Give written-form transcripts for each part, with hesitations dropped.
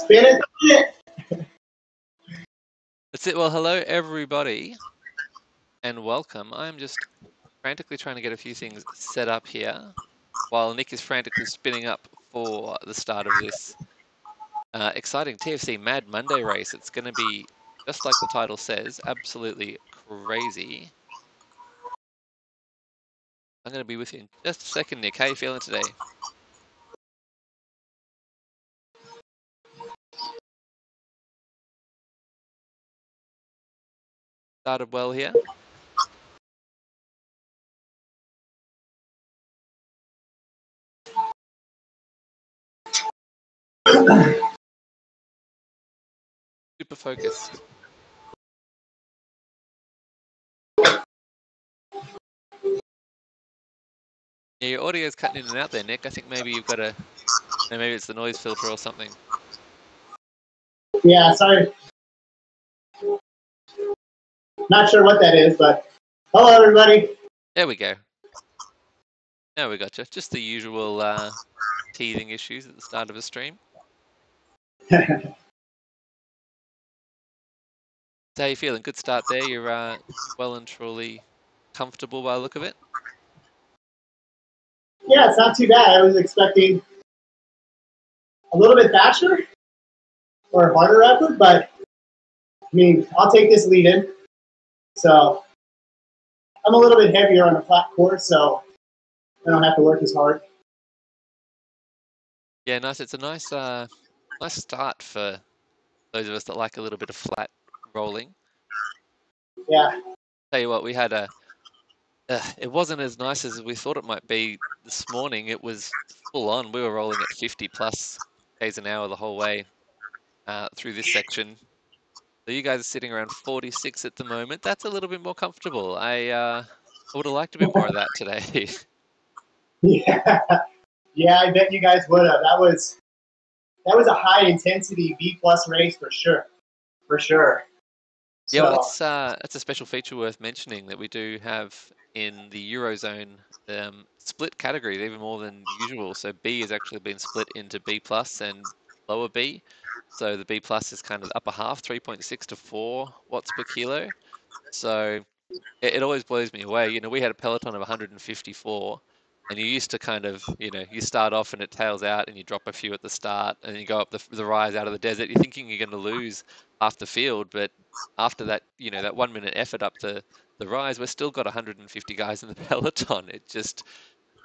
Spin it, spin it. That's it. Well, hello everybody, and welcome. I'm just frantically trying to get a few things set up here, while Nick is frantically spinning up for the start of this exciting TFC Mad Monday race. It's going to be, just like the title says, absolutely crazy. I'm going to be with you in just a second, Nick. How are you feeling today? Started well here. Super focused. Yeah, your audio's cutting in and out there, Nick. I think maybe you've got a, maybe it's the noise filter or something. Yeah, sorry. Not sure what that is, but hello, everybody. There we go. Now we got you. Just the usual teething issues at the start of a stream. How you feeling? Good start there. You're well and truly comfortable by the look of it. Yeah, it's not too bad. I was expecting a little bit faster or harder effort, but I mean, I'll take this lead in. So I'm a little bit heavier on a flat course, so I don't have to work as hard. Yeah, nice. It's a nice start for those of us that like a little bit of flat rolling. Yeah. Tell you what, we had it wasn't as nice as we thought it might be this morning. It was full on. We were rolling at 50 plus k's an hour the whole way through this section. So you guys are sitting around 46 at the moment. That's a little bit more comfortable. I would have liked a bit more of that today. Yeah. Yeah, I bet you guys would have. That was a high intensity B plus race for sure. For sure. Yeah, well, that's a special feature worth mentioning that we do have in the Eurozone split categories, even more than usual. So B has actually been split into B plus and lower B. So the B plus is kind of the upper half, 3.6 to 4 watts per kilo. So it always blows me away. You know, we had a peloton of 154, and you used to kind of, you know, you start off and it tails out and you drop a few at the start and you go up the rise out of the desert. You're thinking you're going to lose half the field, but after that, you know, that 1 minute effort up the rise, we've still got 150 guys in the peloton. It just,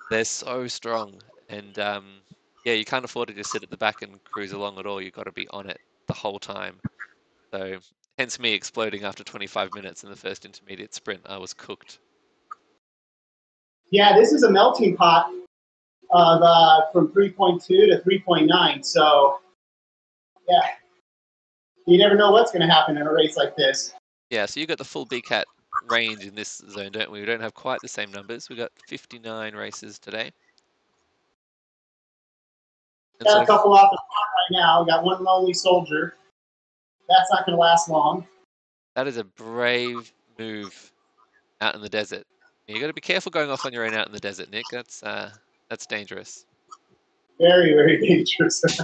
they're so strong. And yeah, you can't afford to just sit at the back and cruise along at all. You've got to be on it the whole time. So hence me exploding after 25 minutes in the first intermediate sprint. I was cooked. Yeah, this is a melting pot of from 3.2 to 3.9. So yeah, you never know what's going to happen in a race like this. Yeah, so you got the full BCAT range in this zone, don't we? We don't have quite the same numbers. We got 59 races today. Got a couple off the front right now. We got one lonely soldier. That's not going to last long. That is a brave move out in the desert. You got to be careful going off on your own out in the desert, Nick. That's dangerous. Very, very dangerous. If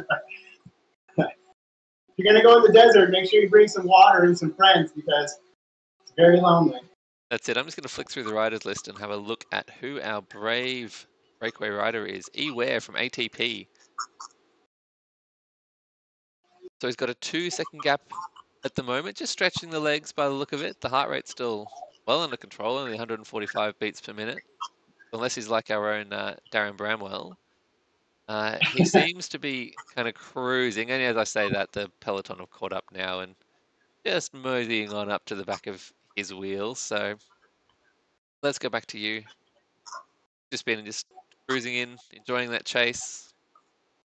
you're going to go in the desert, make sure you bring some water and some friends because it's very lonely. That's it. I'm just going to flick through the riders list and have a look at who our brave breakaway rider is. E. Ware from ATP. So he's got a 2-second gap at the moment, just stretching the legs by the look of it. The heart rate's still well under control, only 145 beats per minute, unless he's like our own Darren Bramwell. He seems to be kind of cruising, and as I say that, the peloton have caught up now and just moseying on up to the back of his wheels. So let's go back to you. Just cruising in, enjoying that chase,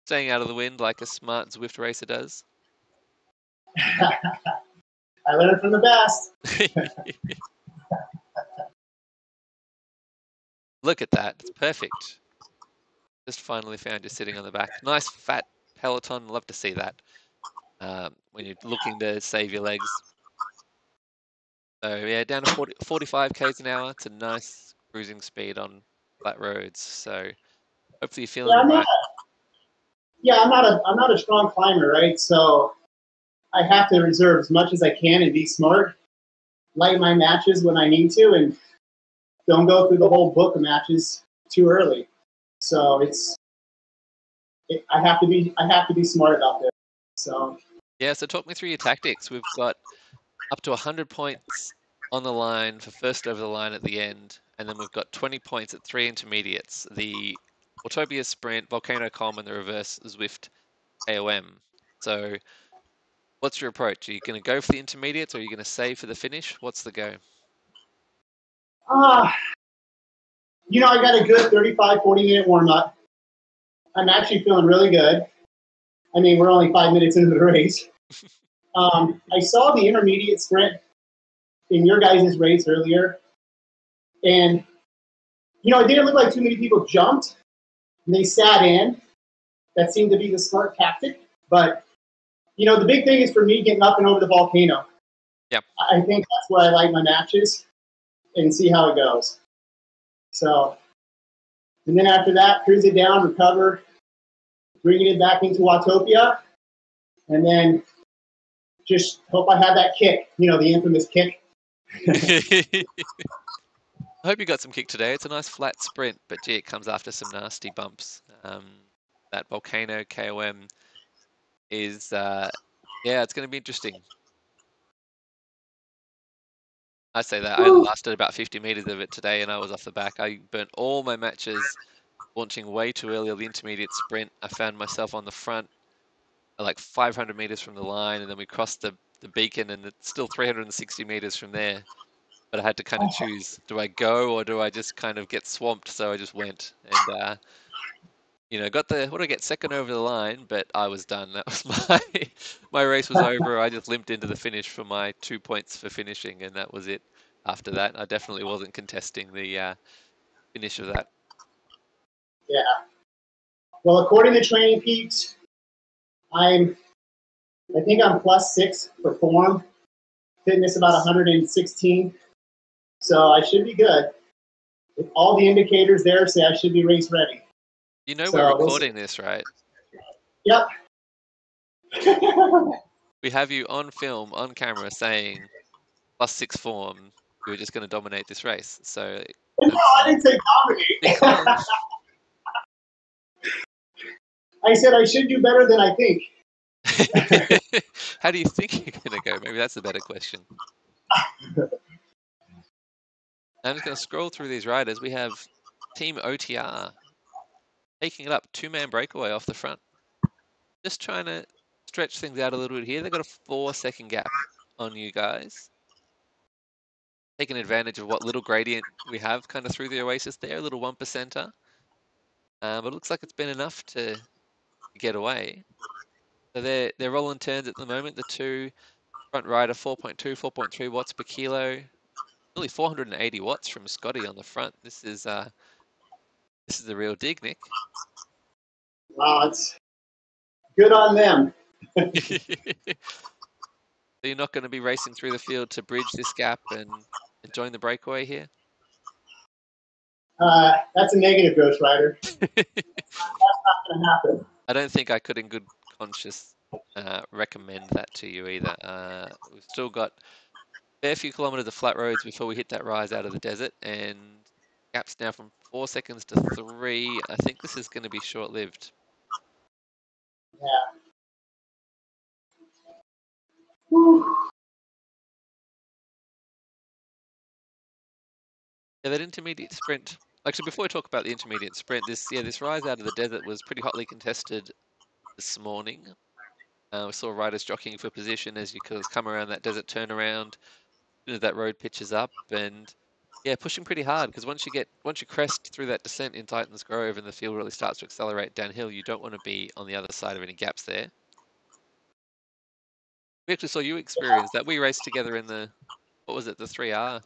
staying out of the wind like a smart Zwift racer does. I learned from the best. Look at that. It's perfect. Just finally found you sitting on the back. Nice fat peloton. Love to see that when you're looking to save your legs. So yeah, down to 45 k's an hour. It's a nice cruising speed on flat roads. So hopefully you're feeling right. Yeah, I'm not a strong climber, right? So I have to reserve as much as I can and be smart, light my matches when I need to, and don't go through the whole book of matches too early. So I have to be smart about this. So Yeah, so talk me through your tactics. We've got up to 100 points on the line for first over the line at the end, and then we've got 20 points at 3 intermediates, the Autopia Sprint, Volcano Com, and the reverse Zwift AOM. So what's your approach? Are you going to go for the intermediates, or are you going to save for the finish? What's the go? I got a good 35, 40-minute warm-up. I'm actually feeling really good. I mean, we're only 5 minutes into the race. I saw the intermediate sprint in your guys' race earlier, and it didn't look like too many people jumped. They sat in. That seemed to be the smart tactic. But the big thing is for me getting up and over the volcano. Yep. I think that's where I like my matches and see how it goes. So, and then after that, cruise it down, recover, bringing it back into Watopia, and then just hope I have that kick, the infamous kick. I hope you got some kick today. It's a nice flat sprint, but gee, it comes after some nasty bumps. That Volcano KOM is, it's going to be interesting. I say that. I lasted about 50 meters of it today, and I was off the back. I burnt all my matches launching way too early on the intermediate sprint. I found myself on the front like 500 meters from the line, and then we crossed the beacon, and it's still 360 meters from there. But I had to kind of choose, do I go or do I just kind of get swamped? So I just went and, got what did I get? Second over the line, but I was done. That was my race was over. I just limped into the finish for my 2 points for finishing, and that was it. After that, I definitely wasn't contesting the finish of that. Yeah. Well, according to Training Peaks, I think I'm +6 for form. Fitness about 116. So I should be good. If all the indicators there say I should be race ready. We're recording this, right? Yep. We have you on film, on camera, saying +6 form. You were just going to dominate this race. So no, I didn't say dominate. I said I should do better than I think. How do you think you're going to go? Maybe that's a better question. I'm just going to scroll through these riders. We have Team OTR taking it up, 2-man breakaway off the front. Just trying to stretch things out a little bit here. They've got a 4-second gap on you guys. Taking advantage of what little gradient we have kind of through the Oasis there, a little 1%er. But it looks like it's been enough to get away. So they're rolling turns at the moment. The two front rider, 4.2, 4.3 watts per kilo. Nearly 480 watts from Scotty on the front. This is a real dig, Nick. Wow, it's good on them. So you're not going to be racing through the field to bridge this gap and join the breakaway here? That's a negative, Ghost Rider. That's not going to happen. I don't think I could, in good conscience, recommend that to you either. We've still got a fair few kilometers of flat roads before we hit that rise out of the desert, and gaps now from 4 seconds to 3. I think this is going to be short-lived. Yeah. Whew. Yeah, that intermediate sprint. Actually, before we talk about the intermediate sprint, this rise out of the desert was pretty hotly contested this morning. We saw riders jockeying for position as you could come around that desert turnaround, that road pitches up, and yeah, pushing pretty hard because once you crest through that descent in Titans Grove and the field really starts to accelerate downhill, you don't want to be on the other side of any gaps there. We actually saw you experience that. We raced together in the 3R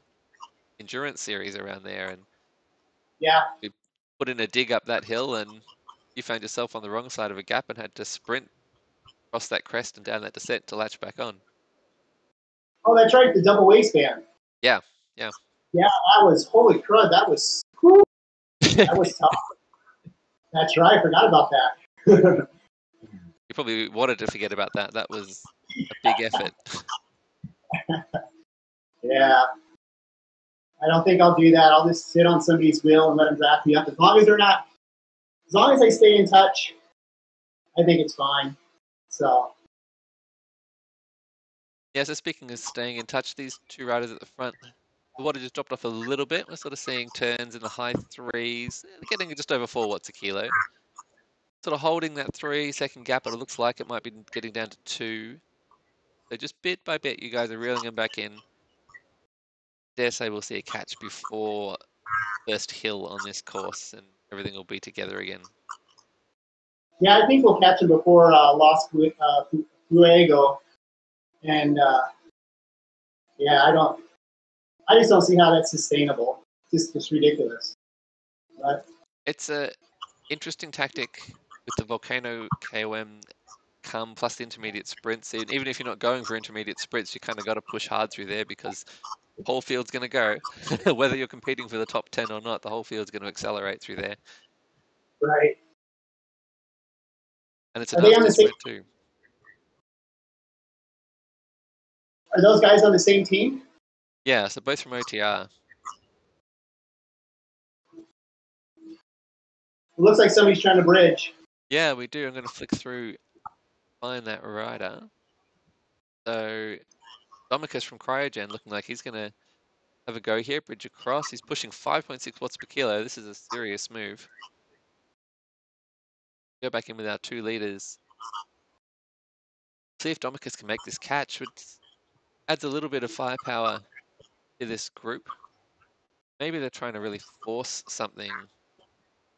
endurance series around there, and yeah, we put in a dig up that hill, and you found yourself on the wrong side of a gap and had to sprint across that crest and down that descent to latch back on. Oh, that's right, the double waistband. Yeah. Yeah, that was, holy crud, that was tough. That's right, I forgot about that. You probably wanted to forget about that. That was a big effort. Yeah. I don't think I'll do that. I'll just sit on somebody's wheel and let them draft me up. As long as I stay in touch, I think it's fine. So. Yeah, so speaking of staying in touch, these two riders at the front, the water just dropped off a little bit. We're sort of seeing turns in the high threes, getting just over 4 watts a kilo. Sort of holding that 3-second gap, but it looks like it might be getting down to 2. So just bit by bit, you guys are reeling them back in. Dare say we'll see a catch before first hill on this course, and everything will be together again. Yeah, I think we'll catch him before Los Fuego. And yeah, I just don't see how that's sustainable. It's just ridiculous. But It's a interesting tactic with the Volcano KOM come plus the intermediate sprints. Even if you're not going for intermediate sprints, you kind of got to push hard through there because the whole field's going to go. Whether you're competing for the top 10 or not, the whole field's going to accelerate through there. right. And it's a Are they nice on the same? sprint too. Are those guys on the same team? Yeah, so both from OTR. It looks like somebody's trying to bridge. Yeah, we do. I'm going to flick through, find that rider. So Domicus from Cryogen looking like he's going to have a go here, bridge across. He's pushing 5.6 watts per kilo. This is a serious move. Go back in with our 2 leaders. See if Domicus can make this catch, which adds a little bit of firepower to this group. Maybe they're trying to really force something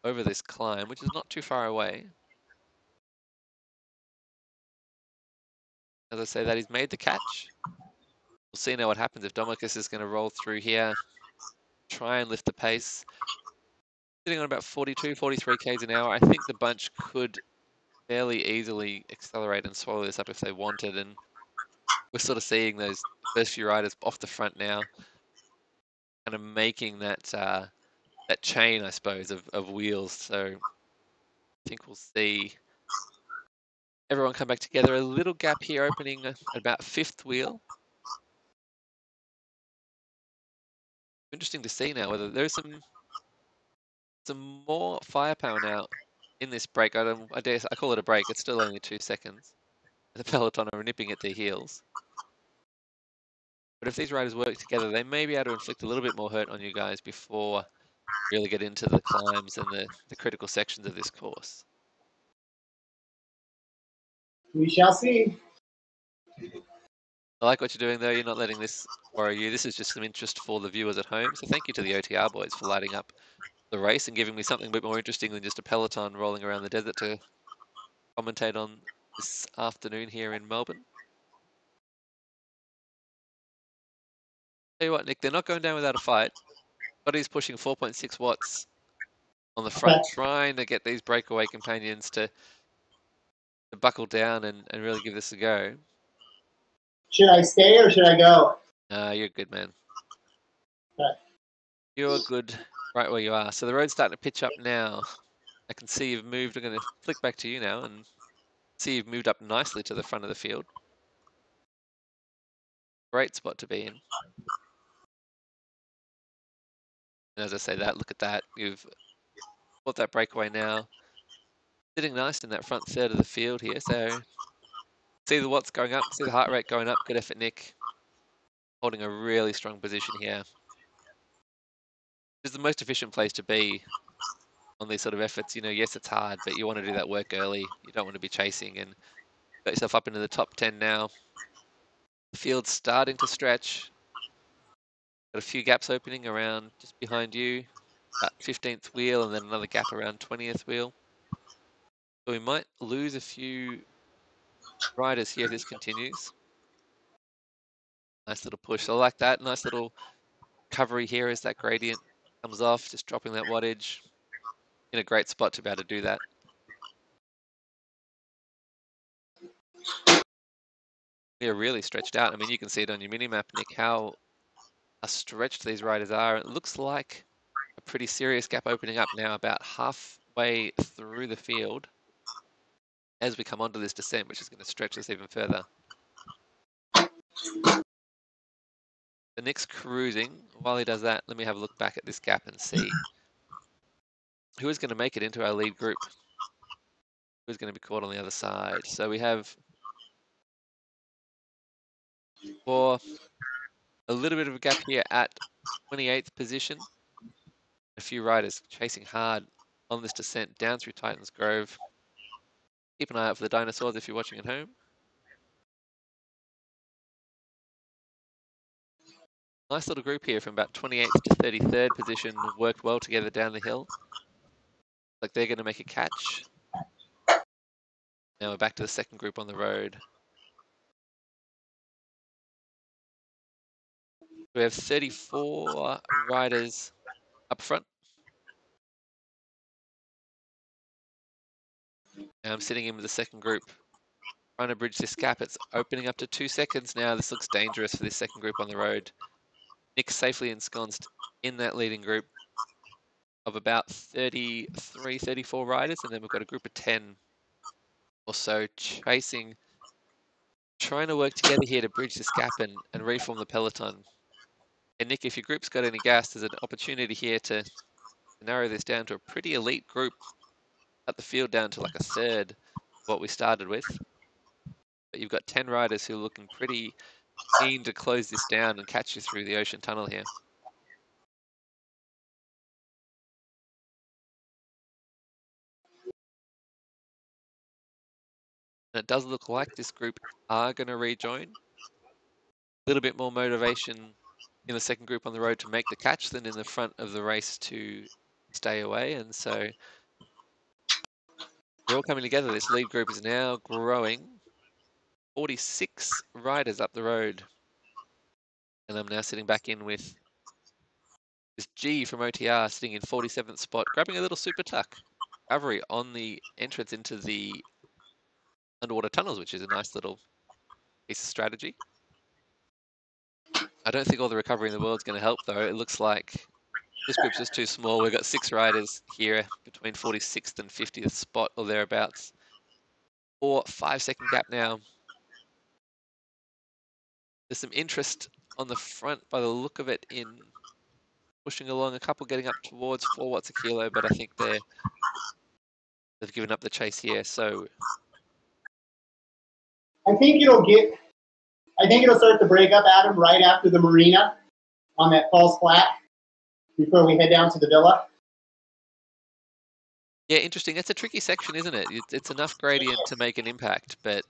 over this climb, which is not too far away. As I say, that he's made the catch. We'll see now what happens if Domicus is going to roll through here, try and lift the pace. Sitting on about 42, 43 k's an hour. I think the bunch could fairly easily accelerate and swallow this up if they wanted. And we're sort of seeing those first few riders off the front now, kind of making that that chain, I suppose, of wheels. So I think we'll see everyone come back together. A little gap here opening at about 5th wheel. Interesting to see now whether there's some more firepower now in this break. I call it a break. It's still only 2 seconds. The peloton are nipping at their heels. But if these riders work together, they may be able to inflict a little bit more hurt on you guys before really get into the climbs and the critical sections of this course. We shall see. I like what you're doing, though. You're not letting this worry you. This is just some interest for the viewers at home. So thank you to the OTR boys for lighting up the race and giving me something a bit more interesting than just a peloton rolling around the desert to commentate on this afternoon here in Melbourne. Tell you what, Nick, they're not going down without a fight. Buddy's pushing 4.6 watts on the front, trying to get these breakaway companions to buckle down and really give this a go. Should I stay or should I go? You're good, man. Okay. You're good right where you are. So the road's starting to pitch up now. I can see you've moved. I'm going to flick back to you now and see you've moved up nicely to the front of the field. Great spot to be in. And as I say that, look at that. You've got that breakaway now. Sitting nice in that front third of the field here. So see the watts going up, see the heart rate going up. Good effort, Nick. Holding a really strong position here. This is the most efficient place to be on these sort of efforts. You know, yes, it's hard, but you want to do that work early. You don't want to be chasing and got yourself up into the top 10 now. The field's starting to stretch. Got a few gaps opening around just behind you. About 15th wheel and then another gap around 20th wheel. So we might lose a few riders here if this continues. Nice little push. I like that. Nice little recovery here as that gradient comes off, just dropping that wattage. In a great spot to be able to do that. We are really stretched out. I mean, you can see it on your mini map, Nick, how stretched these riders are. It looks like a pretty serious gap opening up now, about halfway through the field. as we come onto this descent, which is going to stretch us even further. The Nick's cruising. While he does that, let me have a look back at this gap and see who is going to make it into our lead group. Who's going to be caught on the other side. So we have, for a little bit of a gap here at 28th position, a few riders chasing hard on this descent down through Titans Grove. Keep an eye out for the dinosaurs if you're watching at home. Nice little group here from about 28th to 33rd position, worked well together down the hill. Like they're going to make a catch. Now we're back to the second group on the road. We have 34 riders up front. Now I'm sitting in with the second group, trying to bridge this gap. It's opening up to 2 seconds now. This looks dangerous for this second group on the road. Nick safely ensconced in that leading group of about 33, 34 riders, and then we've got a group of 10 or so chasing, trying to work together here to bridge this gap and reform the peloton. And Nick, if your group's got any gas, there's an opportunity here to narrow this down to a pretty elite group, cut the field down to like a third of what we started with. But you've got 10 riders who are looking pretty keen to close this down and catch you through the ocean tunnel here. And it does look like this group are going to rejoin. A little bit more motivation in the second group on the road to make the catch than in the front of the race to stay away. And so they're all coming together. This lead group is now growing. 46 riders up the road. And I'm now sitting back in with this G from OTR sitting in 47th spot, grabbing a little super tuck. Recovery on the entrance into the underwater tunnels, which is a nice little piece of strategy. I don't think all the recovery in the world is going to help, though. It looks like this group's just too small. We've got 6 riders here between 46th and 50th spot or thereabouts. 4-5 second gap now. There's some interest on the front by the look of it in pushing along. A couple getting up towards 4 watts a kilo, but I think they've given up the chase here. So I think it'll start to break up, Adam, right after the marina on that false flat before we head down to the villa. Yeah, interesting. It's a tricky section, isn't it? It's enough gradient to make an impact, but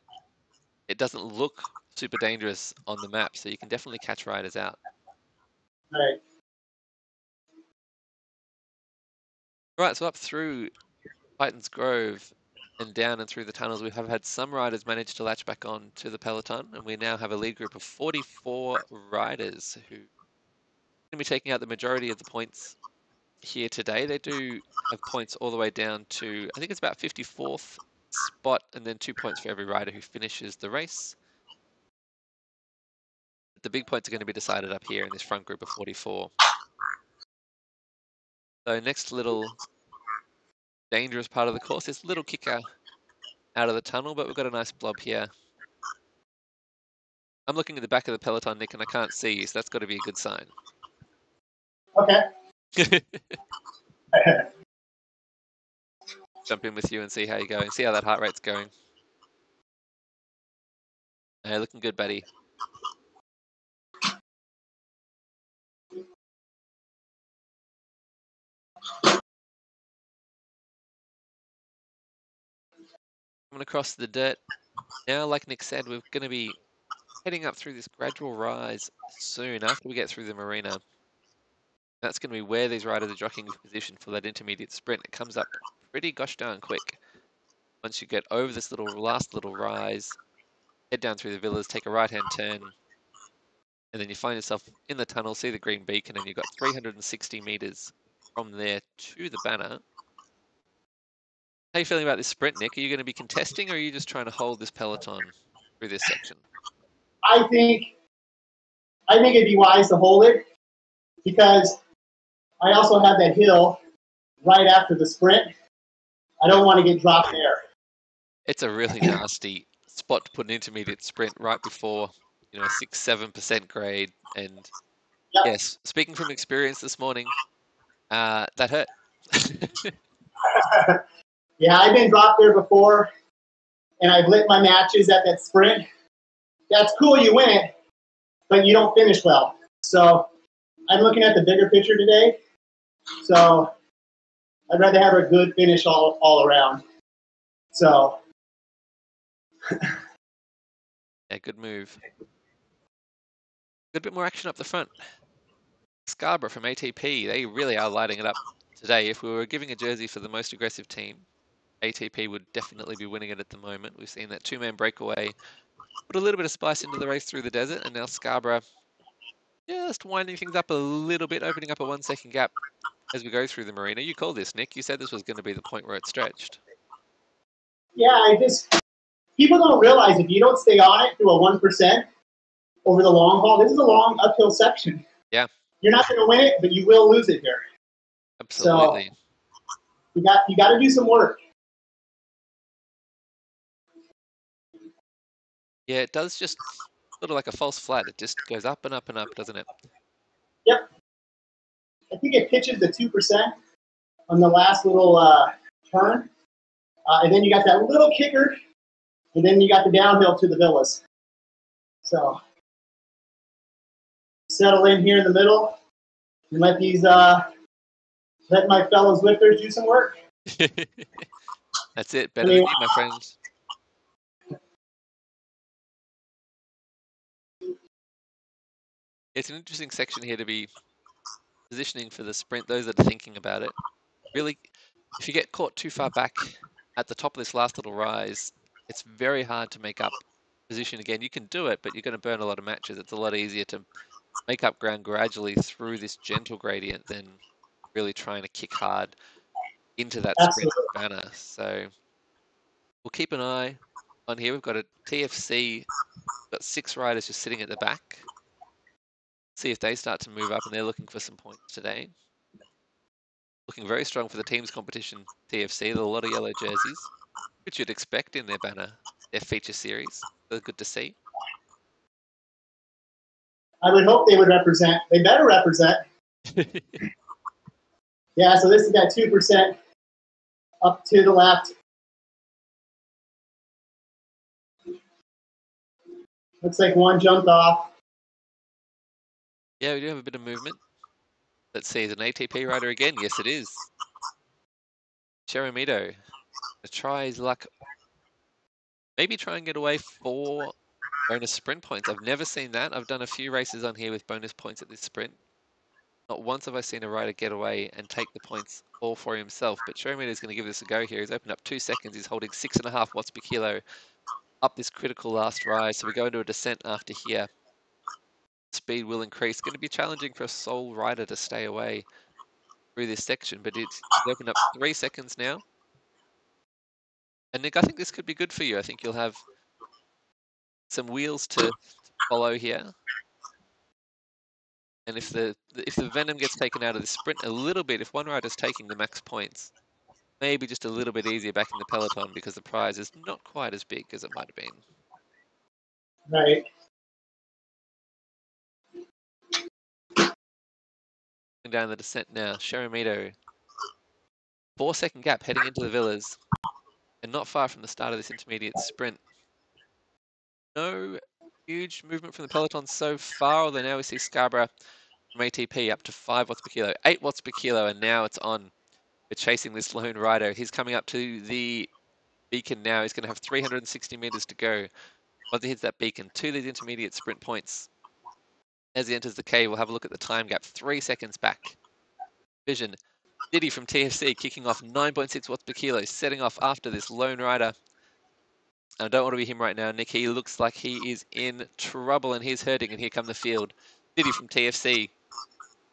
it doesn't look super dangerous on the map, so you can definitely catch riders out. Right. Right, so up through Titans Grove and down and through the tunnels, we have had some riders manage to latch back on to the peloton, and we now have a lead group of 44 riders who are going to be taking out the majority of the points here today. They do have points all the way down to, I think it's about 54th spot, and then 2 points for every rider who finishes the race. The big points are going to be decided up here in this front group of 44. So next little dangerous part of the course, this little kicker out of the tunnel, but we've got a nice blob here. I'm looking at the back of the peloton, Nick, and I can't see you, so that's got to be a good sign. Okay. Jump in with you and see how you're going. See how that heart rate's going. Hey, looking good, buddy. Coming across the dirt. Now, like Nick said, we're going to be heading up through this gradual rise soon after we get through the marina. That's going to be where these riders are jockeying for position for that intermediate sprint. It comes up pretty gosh darn quick. Once you get over this last little rise, head down through the villas, take a right-hand turn, and then you find yourself in the tunnel, see the green beacon, and you've got 360 meters from there to the banner. How are you feeling about this sprint, Nick? Are you going to be contesting, or are you just trying to hold this peloton through this section? I think it'd be wise to hold it because I also have that hill right after the sprint. I don't want to get dropped there. It's a really nasty spot to put an intermediate sprint right before, a 6-7% grade. And Yep. yes, speaking from experience this morning, that hurt. Yeah, I've been dropped there before, and I've lit my matches at that sprint. That's cool, you win it, but you don't finish well. So I'm looking at the bigger picture today. So I'd rather have a good finish all around. So Yeah, good move. Good bit more action up the front. Scarborough from ATP, they really are lighting it up today. If we were giving a jersey for the most aggressive team, ATP would definitely be winning it at the moment. We've seen that two-man breakaway put a little bit of spice into the race through the desert, and now Scarborough just winding things up a little bit, opening up a 1 second gap as we go through the marina. You called this, Nick. You said this was going to be the point where it stretched. yeah, people don't realize if you don't stay on it through a 1% over the long haul, this is a long uphill section. Yeah. You're not going to win it, but you will lose it here. Absolutely. So you got to do some work. Yeah, it does just sort of like a false flat. It just goes up and up and up, doesn't it? Yep. I think it pitches the 2% on the last little turn. And then you got that little kicker, and then you got the downhill to the villas. So settle in here in the middle and let my fellow Zwifters do some work. That's it. Better than you, my friends. It's an interesting section here to be positioning for the sprint, those that are thinking about it. Really, if you get caught too far back at the top of this last little rise, it's very hard to make up position again. You can do it, but you're going to burn a lot of matches. It's a lot easier to make up ground gradually through this gentle gradient than really trying to kick hard into that sprint banner. So we'll keep an eye on here. We've got a TFC, got 6 riders just sitting at the back. See if they start to move up, and they're looking for some points today. Looking very strong for the teams competition, TFC. There's a lot of yellow jerseys, which you'd expect in their banner, their feature series. They're good to see. I would hope they would represent. They better represent. Yeah, so this is that 2% up to the left. Looks like one jumped off. Yeah, we do have a bit of movement. Let's see, is it an ATP rider again? Yes, it is. Cherimito. Try his luck. Maybe try and get away 4 bonus sprint points. I've never seen that. I've done a few races on here with bonus points at this sprint. Not once have I seen a rider get away and take the points all for himself. But Cherimito is going to give this a go here. He's opened up 2 seconds. He's holding 6.5 watts per kilo up this critical last rise. So we go into a descent after here. Speed will increase. Going to be challenging for a sole rider to stay away through this section, but he's opened up 3 seconds now. And Nick, I think this could be good for you. I think you'll have some wheels to follow here. And if the venom gets taken out of the sprint a little bit, if one rider's taking the max points, maybe just a little bit easier back in the peloton because the prize is not quite as big as it might have been. Right. Down the descent now, Cherimito. 4-second gap heading into the villas, and not far from the start of this intermediate sprint. No huge movement from the peloton so far, although now we see Scarborough from ATP up to 5 watts per kilo, 8 watts per kilo, and now it's on. We're chasing this lone rider. He's coming up to the beacon now. He's going to have 360 meters to go. Once he hits that beacon, 2 of these intermediate sprint points. As he enters the cave, we'll have a look at the time gap. 3 seconds back. Vision. Diddy from TFC kicking off 9.6 watts per kilo, setting off after this lone rider. I don't want to be him right now, Nick. He looks like he is in trouble and he's hurting, and here come the field. Diddy from TFC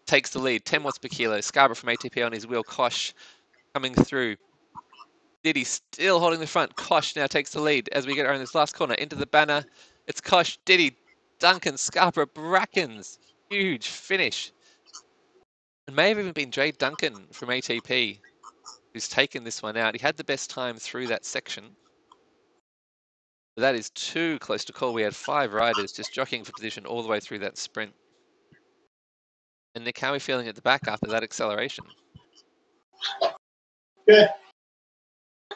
takes the lead, 10 watts per kilo. Scarborough from ATP on his wheel. Kosh coming through. Diddy still holding the front. Kosh now takes the lead as we get around this last corner. Into the banner. It's Kosh, Diddy, Duncan, Scarborough, Brackens. Huge finish. It may have even been Jay Duncan from ATP who's taken this one out. He had the best time through that section. That is too close to call. We had 5 riders just jockeying for position all the way through that sprint. And Nick, how are we feeling at the back after that acceleration? Good.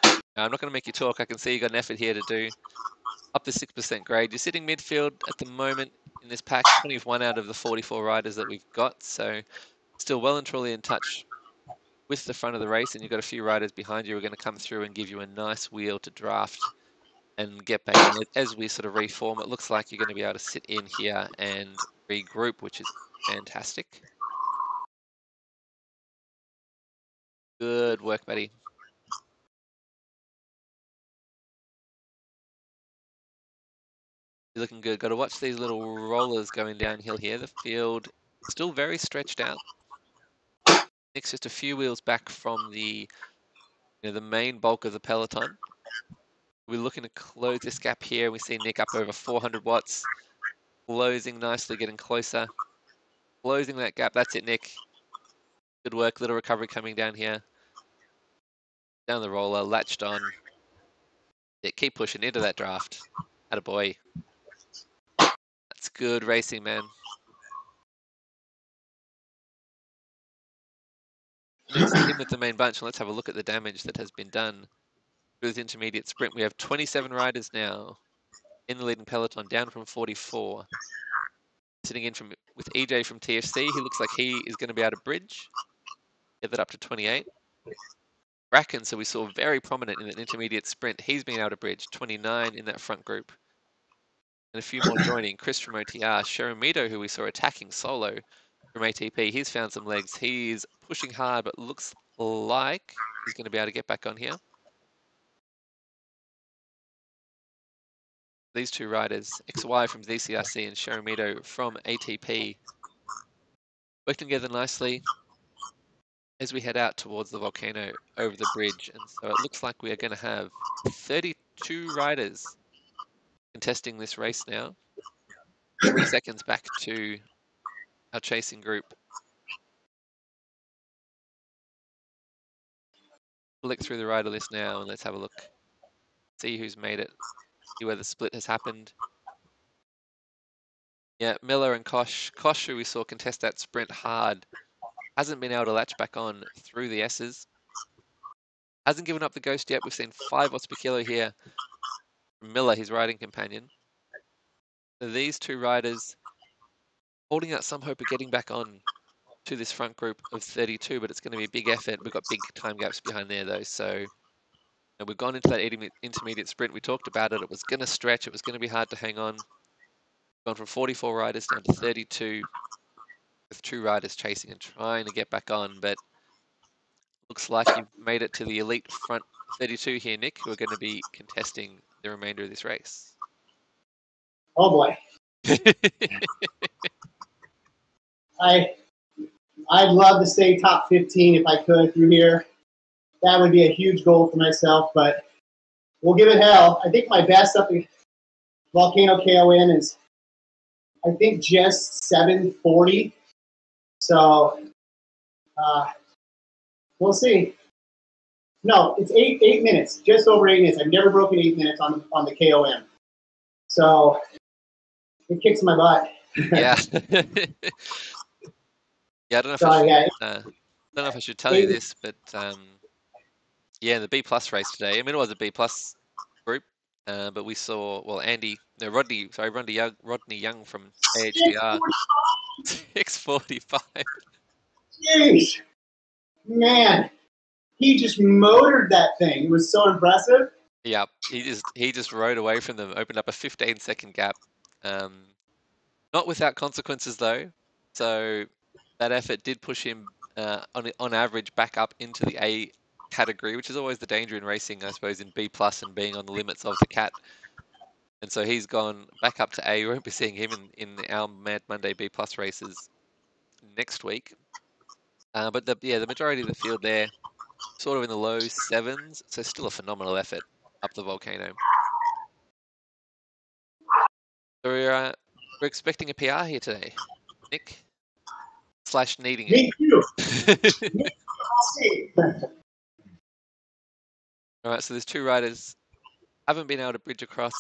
I'm not going to make you talk. I can see you got an effort here to do up to 6% grade. You're sitting midfield at the moment in this pack, 21 out of the 44 riders that we've got. So still well and truly in touch with the front of the race. And you've got a few riders behind you who are going to come through and give you a nice wheel to draft and get back in. As we sort of reform, it looks like you're going to be able to sit in here and regroup, which is fantastic. Good work, buddy. You're looking good. Got to watch these little rollers going downhill here. The field still very stretched out. Nick's just a few wheels back from the main bulk of the peloton. We're looking to close this gap here. We see Nick up over 400 watts, closing nicely, getting closer, closing that gap. That's it, Nick. Good work. Little recovery coming down here. Down the roller, latched on. Yeah, keep pushing into that draft. Attaboy. That's good racing, man. Nick's in with the main bunch, and let's have a look at the damage that has been done through this intermediate sprint. We have 27 riders now in the leading peloton, down from 44. Sitting in with EJ from TFC. He looks like he is going to be able to bridge. Get that up to 28. Bracken, so we saw very prominent in an intermediate sprint. He's been able to bridge 29 in that front group. And a few more joining. Chris from OTR, Sherimito, who we saw attacking solo from ATP. He's found some legs. He's pushing hard, but looks like he's going to be able to get back on here. These two riders, XY from VCRC and Sherimito from ATP, working together nicely as we head out towards the volcano over the bridge. And so it looks like we are going to have 32 riders contesting this race now. 3 seconds back to our chasing group. Flick through the rider list now and let's have a look. See who's made it. See where the split has happened. Yeah, Miller and Kosh. Kosh, who we saw contest that sprint hard, hasn't been able to latch back on through the S's. Hasn't given up the ghost yet. We've seen 5 watts per kilo here from Miller, his riding companion. So these two riders holding out some hope of getting back on to this front group of 32, but it's going to be a big effort. We've got big time gaps behind there, though. So we've gone into that intermediate sprint. We talked about it. It was going to stretch. It was going to be hard to hang on. Gone from 44 riders down to 32 with 2 riders chasing and trying to get back on, but looks like you've made it to the elite front 32 here, Nick, who are going to be contesting the remainder of this race. Oh boy. I'd love to stay top 15 if I could through here. That would be a huge goal for myself, but we'll give it hell. I think my best up in Volcano KON is, I think, just 740. So we'll see. No, it's 8 minutes, just over 8 minutes. I've never broken 8 minutes on the KOM. So it kicks my butt. Yeah. Yeah, I don't know if I should tell you this, but yeah, the B+ race today. I mean, it was a B+ group, but we saw Rodney Young from AHDR, 6:45. Jeez, man, he just motored that thing. It was so impressive. Yeah, he just rode away from them, opened up a 15-second gap. Not without consequences though. So that effort did push him on average back up into the A category, which is always the danger in racing, I suppose, in B+ and being on the limits of the cat. And so he's gone back up to A. We won't be seeing him in our Mad Monday B+ races next week. But the majority of the field there, sort of in the low 7s, so still a phenomenal effort up the volcano. So we're expecting a PR here today, Nick. / needing it. Me too. I'll see. All right, so there's 2 riders haven't been able to bridge across.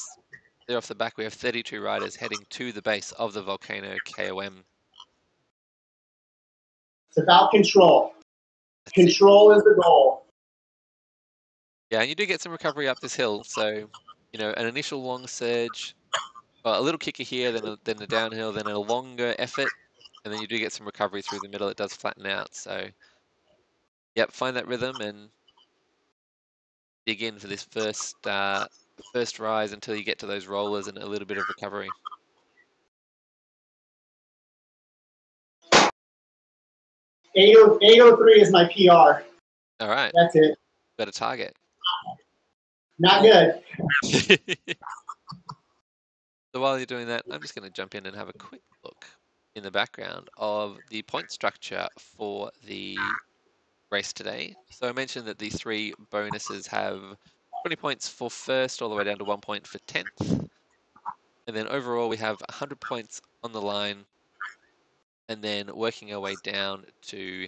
There off the back, we have 32 riders heading to the base of the volcano KOM. It's about control. That's it. Control is the goal. Yeah, and you do get some recovery up this hill. So, an initial long surge, a little kicker here, then a downhill, then a longer effort, and then you do get some recovery through the middle. It does flatten out. So, yep, find that rhythm and dig in for this first rise until you get to those rollers and a little bit of recovery. 8:03 is my PR. All right. That's it. Got a target. Not good. So while you're doing that, I'm just going to jump in and have a quick look in the background of the point structure for the race today. So I mentioned that the 3 bonuses have 20 points for first, all the way down to 1 point for 10th. And then overall, we have 100 points on the line, and then working our way down to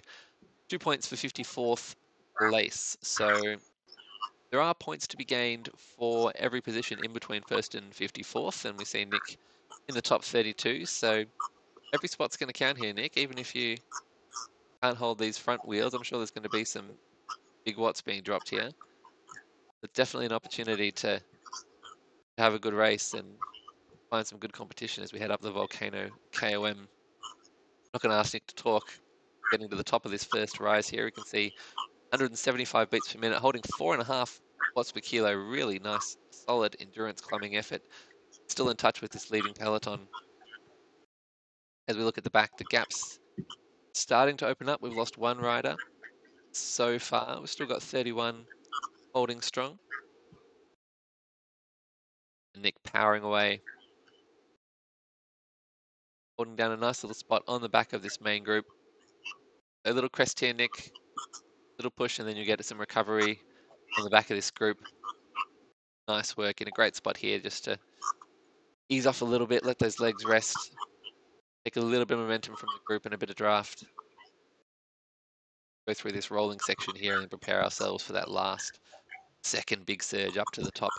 2 points for 54th place. So there are points to be gained for every position in between first and 54th, and we see Nick in the top 32. So every spot's going to count here, Nick. Even if you can't hold these front wheels, I'm sure there's going to be some big watts being dropped here. It's definitely an opportunity to have a good race and find some good competition as we head up the volcano KOM. Not going to ask Nick to talk. Getting to the top of this first rise here, we can see 175 beats per minute, holding 4.5 watts per kilo. Really nice, solid endurance climbing effort. Still in touch with this leading peloton. As we look at the back, the gaps starting to open up. We've lost 1 rider so far. We've still got 31 holding strong. And Nick powering away, holding down a nice little spot on the back of this main group. A little crest here, Nick. Little push, and then you get some recovery on the back of this group. Nice work in a great spot here, just to ease off a little bit, let those legs rest, take a little bit of momentum from the group and a bit of draft. Go through this rolling section here and prepare ourselves for that last second big surge up to the top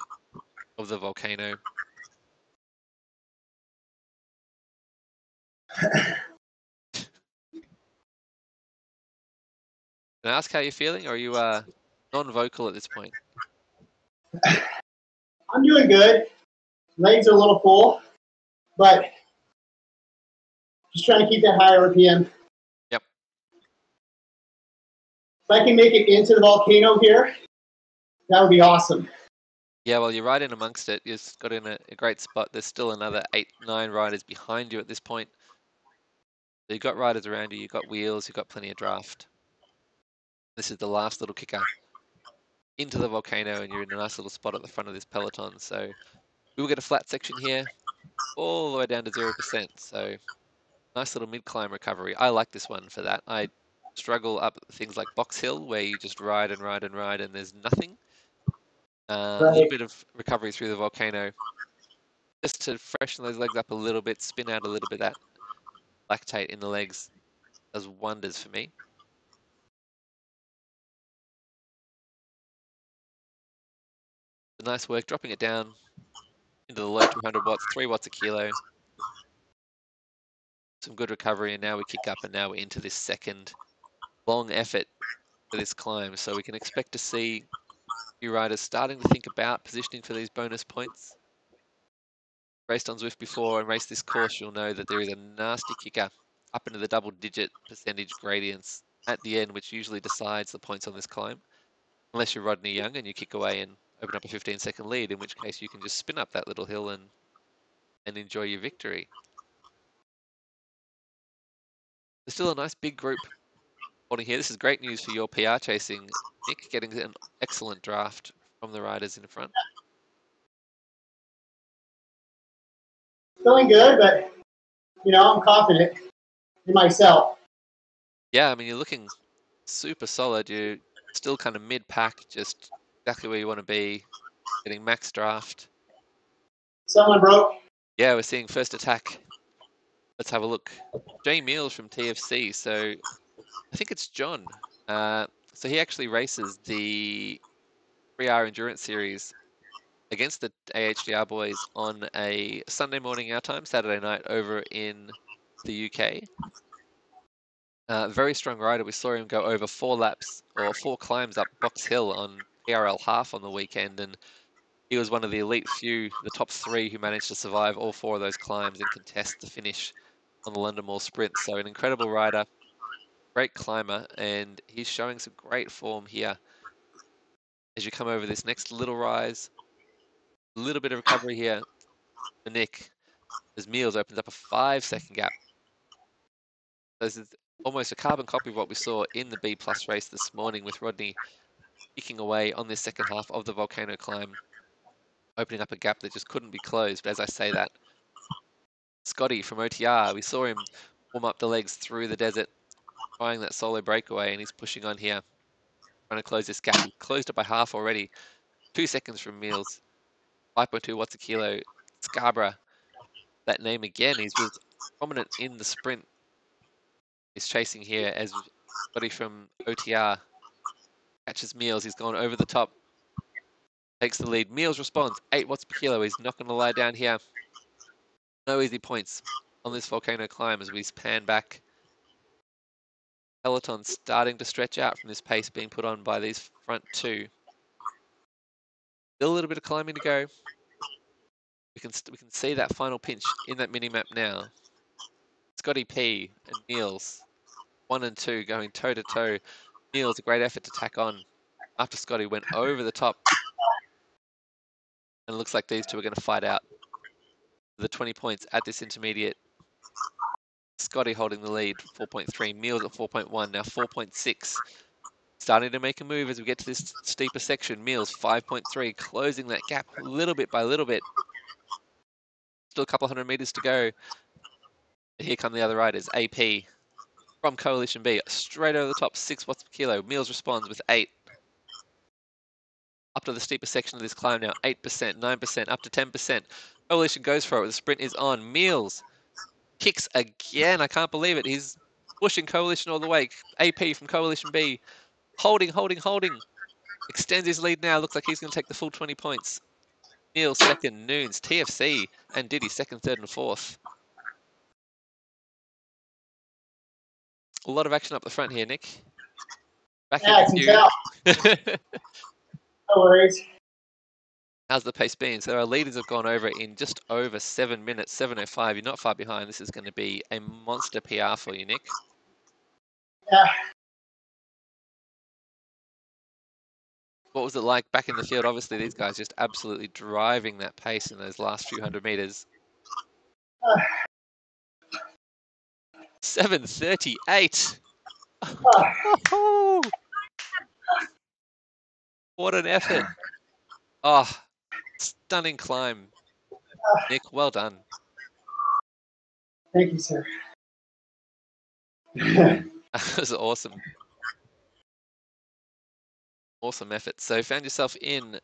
of the volcano. Can I ask how you're feeling, or are you non-vocal at this point? I'm doing good. Legs are a little full, but just trying to keep that high RPM. Yep. If I can make it into the volcano here, that would be awesome. Yeah, well, you're right in amongst it. You've got in a great spot. There's still another 8, 9 riders behind you at this point. So you've got riders around you, you've got wheels, you've got plenty of draft. This is the last little kicker into the volcano, and you're in a nice little spot at the front of this peloton. So we will get a flat section here, all the way down to 0%. So nice little mid-climb recovery. I like this one for that. I struggle up things like Box Hill, where you just ride and ride and ride, and there's nothing. A little bit of recovery through the volcano, just to freshen those legs up a little bit, spin out a little bit. That lactate in the legs does wonders for me. Nice work, dropping it down into the low 200 watts, 3 watts a kilo. Some good recovery, and now we kick up, and now we're into this second long effort for this climb. So we can expect to see new riders starting to think about positioning for these bonus points. Raced on Zwift before and raced this course, you'll know that there is a nasty kicker up into the double-digit percentage gradients at the end, which usually decides the points on this climb. Unless you're Rodney Young and you kick away and open up a 15-second lead, in which case you can just spin up that little hill and enjoy your victory. There's still a nice big group holding here. This is great news for your PR chasing, Nick, getting an excellent draft from the riders in front. Feeling good, but I'm confident in myself. Yeah, I mean, you're looking super solid. You're still kind of mid-pack, just exactly where you want to be, getting max draft. Someone broke. Yeah, we're seeing first attack. Let's have a look. Jay Meals from TFC. So I think it's John. So he actually races the 3R Endurance Series against the AHDR boys on a Sunday morning our time, Saturday night over in the UK. Very strong rider. We saw him go over 4 laps or 4 climbs up Box Hill on TRL half on the weekend, and he was one of the elite few, the top 3 who managed to survive all 4 of those climbs and contest the finish on the London Mall Sprint. So an incredible rider, great climber, and he's showing some great form here as you come over this next little rise. A little bit of recovery here for Nick as Meals opens up a 5-second gap. This is almost a carbon copy of what we saw in the B plus race this morning, with Rodney kicking away on this second half of the volcano climb, opening up a gap that just couldn't be closed. But as I say that, Scotty from OTR, we saw him warm up the legs through the desert, trying that solo breakaway, and he's pushing on here, trying to close this gap. He closed it by half already. 2 seconds from Meals. 5.2 watts a kilo. Scarborough, that name again, he was prominent in the sprint. He's chasing here as Scotty from OTR catches Meals. He's gone over the top, takes the lead. Meals responds, 8 watts per kilo. He's not going to lie down here. No easy points on this volcano climb as we pan back. Peloton starting to stretch out from this pace being put on by these front 2. Still a little bit of climbing to go. We can see that final pinch in that mini map now. Scotty P and Meals, 1 and 2 going toe to toe. Meals, a great effort to tack on after Scotty went over the top. And it looks like these two are going to fight out the 20 points at this intermediate. Scotty holding the lead, 4.3. Meals at 4.1, now 4.6. Starting to make a move as we get to this steeper section. Meals, 5.3, closing that gap little bit by little bit. Still a couple hundred meters to go. Here come the other riders. AP from Coalition B, straight over the top, 6 watts per kilo. Meals responds with 8. Up to the steeper section of this climb now, 8%, 9%, up to 10%. Coalition goes for it. The sprint is on. Meals kicks again. I can't believe it. He's pushing Coalition all the way. AP from Coalition B, holding. Extends his lead now. Looks like he's going to take the full 20 points. Meals second, Noons, TFC, and Diddy second, third, and fourth. A lot of action up the front here, Nick. Back yeah, I can tell. No worries. How's the pace been? So our leaders have gone over in just over 7 minutes, 7:05. You're not far behind. This is going to be a monster PR for you, Nick. Yeah. What was it like back in the field? Obviously, these guys just absolutely driving that pace in those last few hundred meters. 7:38. Oh, what an effort. Oh, stunning climb. Nick, well done. Thank you, sir. That was awesome. Awesome effort. So found yourself in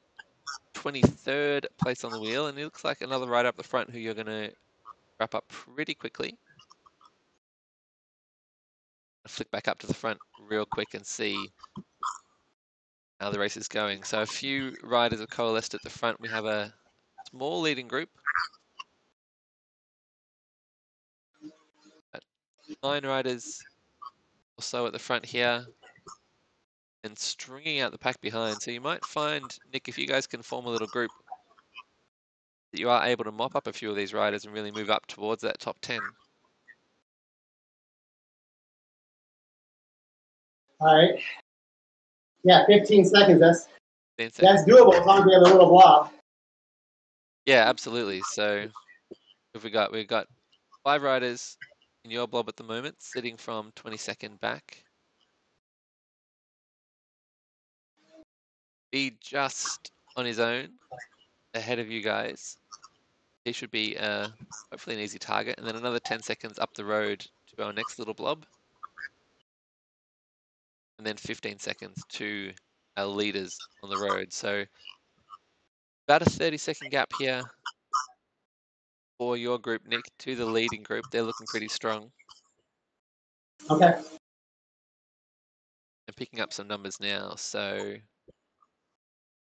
23rd place on the wheel, and it looks like another rider up the front who you're going to wrap up pretty quickly. I'll flick back up to the front real quick and see how the race is going. So a few riders have coalesced at the front. We have a small leading group. 9 riders or so at the front here, and stringing out the pack behind. So you might find, Nick, if you guys can form a little group, that you are able to mop up a few of these riders and really move up towards that top 10. All right. Yeah, 15 seconds. That's 15 seconds. doable as long as we have a little while. Yeah, absolutely. So we've got 5 riders in your blob at the moment, sitting from 22nd back. Be just on his own, ahead of you guys. He should be hopefully an easy target. And then another 10 seconds up the road to our next little blob. And then 15 seconds to our leaders on the road. So about a 30-second gap here for your group, Nick, to the leading group. They're looking pretty strong. Okay. And picking up some numbers now. So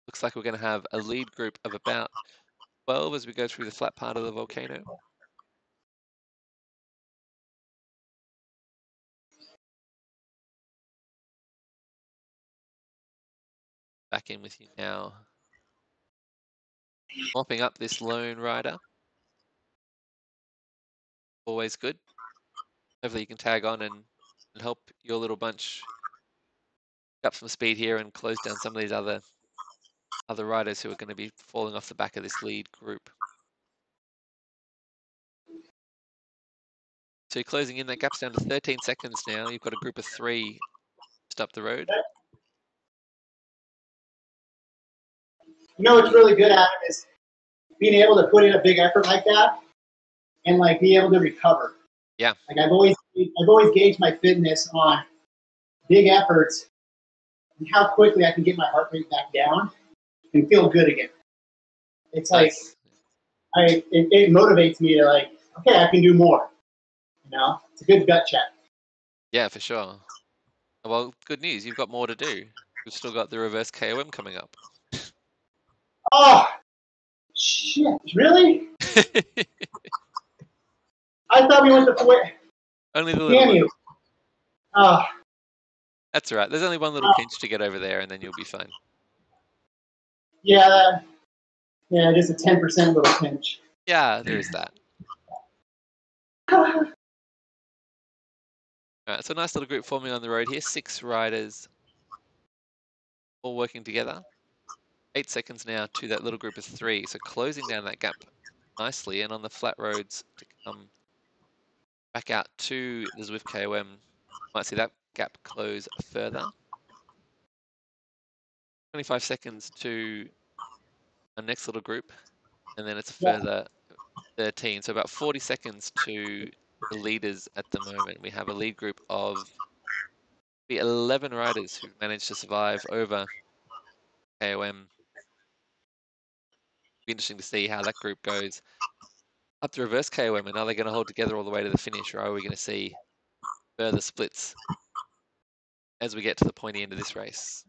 Looks like we're going to have a lead group of about 12 as we go through the flat part of the volcano. Back in with you now. Mopping up this lone rider. Always good. Hopefully you can tag on and help your little bunch up some speed here and close down some of these other riders who are going to be falling off the back of this lead group. So you're closing in, that gap's down to 13 seconds now. You've got a group of 3 just up the road. You know what's really good at it is being able to put in a big effort like that and like be able to recover. Yeah. Like I've always gauged my fitness on big efforts and how quickly I can get my heart rate back down and feel good again. It's nice. Like it motivates me to like, okay, I can do more. You know, it's a good gut check. Yeah, for sure. Well, good news. You've got more to do. We've still got the reverse KOM coming up. Oh, shit. Really? I thought we went the way. Only the little one. Oh. That's all right. There's only one little pinch to get over there, and then you'll be fine. Yeah, just a 10% little pinch. Yeah, there is that. All right, so a nice little group forming on the road here. 6 riders all working together. 8 seconds now to that little group of 3. So closing down that gap nicely, and on the flat roads to come back out to the Zwift KOM, might see that gap close further. 25 seconds to our next little group, and then it's a further 13. So about 40 seconds to the leaders at the moment. We have a lead group of 11 riders who've managed to survive over KOM. Be interesting to see how that group goes up the reverse KOM, and are they going to hold together all the way to the finish, or are we going to see further splits as we get to the pointy end of this race?